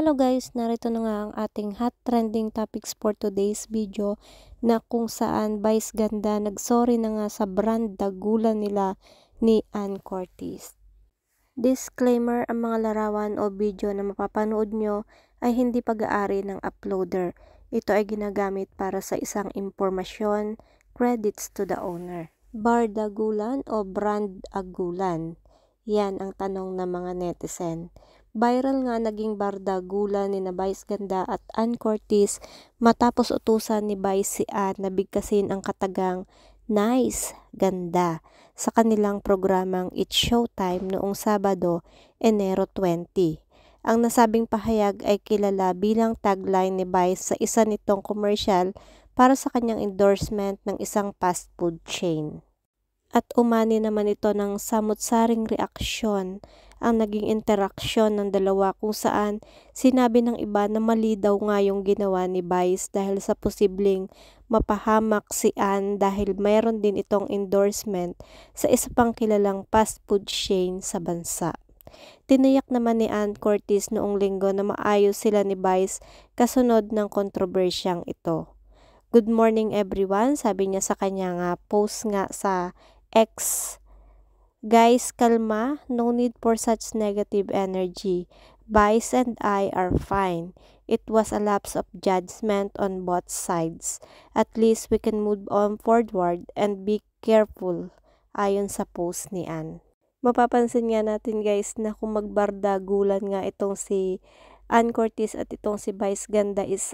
Hello guys, narito na nga ang ating hot trending topics for today's video na kung saan Vice Ganda nagsorry na nga sa brand dagulan nila ni Ann Curtis. Disclaimer, ang mga larawan o video na mapapanood nyo ay hindi pag-aari ng uploader. Ito ay ginagamit para sa isang impormasyon, credits to the owner. Bar dagulan o brand agulan? Yan ang tanong ng mga netizen. Viral nga naging bardagulan ni na Vice Ganda at Ann Curtis matapos utusan ni Vice si Ann na bigkasin ang katagang Nice Ganda sa kanilang programang It's Showtime noong Sabado, Enero 20. Ang nasabing pahayag ay kilala bilang tagline ni Vice sa isa nitong commercial para sa kanyang endorsement ng isang fast food chain. At umani naman ito ng samut-saring reaksyon ang naging interaksyon ng dalawa kung saan sinabi ng iba na mali daw nga yung ginawa ni Vice dahil sa posibleng mapahamak si Ann dahil mayroon din itong endorsement sa isa pang kilalang fast food chain sa bansa. Tiniyak naman ni Ann Curtis noong linggo na maayos sila ni Vice kasunod ng kontrobersyang ito. Good morning everyone, sabi niya sa kanyang post nga sa X. Guys, kalma, no need for such negative energy. Vice and I are fine. It was a lapse of judgment on both sides. At least we can move on forward and be careful, ayon sa post ni Ann. Mapapansin nga natin guys na kung magbardagulan nga itong si Ann Curtis at itong si Vice Ganda is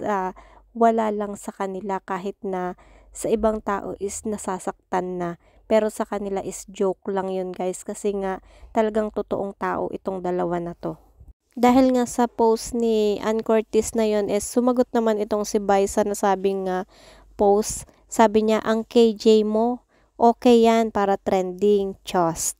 wala lang sa kanila kahit na sa ibang tao is nasasaktan na. Pero sa kanila is joke lang yun guys kasi nga talagang totoong tao itong dalawa na to. Dahil nga sa post ni Ann Curtis na yun is sumagot naman itong si Vice sa nasabing post. Sabi niya, ang KJ mo, okay yan para trending, chost.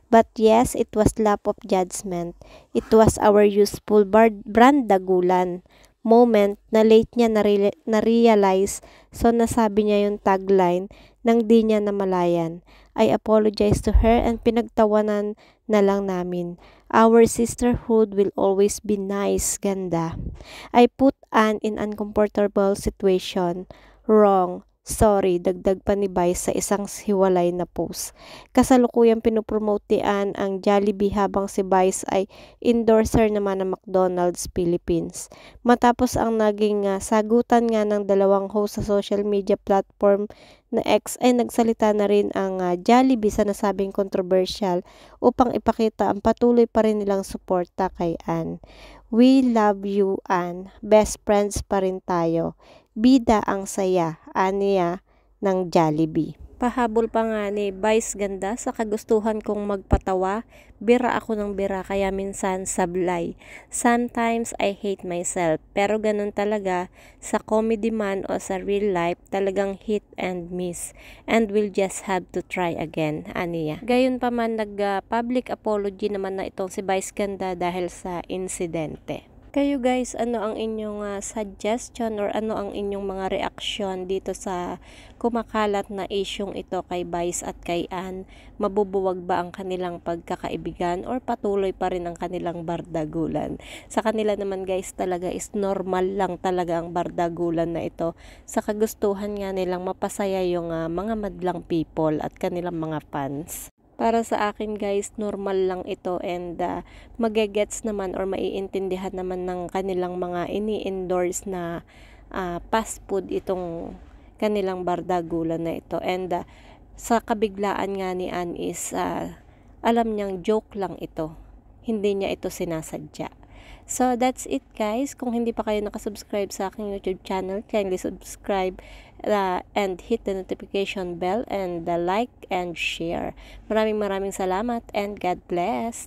But yes, it was lap of judgment. It was our useful brand dagulan moment na late niya na-realize, so nasabi niya yung tagline nang di niya namalayan. I apologize to her and pinagtawanan na lang namin. Our sisterhood will always be nice, Ganda. I put Ann in uncomfortable situation. Wrong. Sorry, dagdag pa ni Vice sa isang hiwalay na post. Kasalukuyang pinopromote ni Ann ang Jollibee habang si Vice ay endorser naman ng McDonald's Philippines. Matapos ang naging sagutan nga ng dalawang host sa social media platform na X ay nagsalita na rin ang Jollibee sa nasabing controversial upang ipakita ang patuloy pa rin nilang suporta kay Ann. We love you, Ann. Best friends pa rin tayo. Bida ang saya, aniya ng Jollibee. Pahabol pa nga ni Vice Ganda sa kagustuhan kong magpatawa, bira ako ng bira kaya minsan sablay. Sometimes I hate myself, pero ganun talaga sa comedy man o sa real life talagang hit and miss. And we'll just have to try again, aniya. Gayon pa man nag-public apology naman na itong si Vice Ganda dahil sa insidente. Kayo guys, ano ang inyong suggestion or ano ang inyong mga reaksyon dito sa kumakalat na isyong ito kay Vice at kay Ann? Mabubuwag ba ang kanilang pagkakaibigan or patuloy pa rin ang kanilang bardagulan? Sa kanila naman guys talaga is normal lang talaga ang bardagulan na ito. Sa kagustuhan nga nilang mapasaya yung mga madlang people at kanilang mga fans. Para sa akin guys, normal lang ito and magegets naman or maiintindihan naman ng kanilang mga ini-endorse na fast food itong kanilang bardagulan na ito. And sa kabiglaan nga ni Ann is alam niyang joke lang ito. Hindi niya ito sinasadya. So that's it guys. Kung hindi pa kayo nakasubscribe sa aking YouTube channel, kindly subscribe and hit the notification bell and like and share. Maraming salamat and God bless.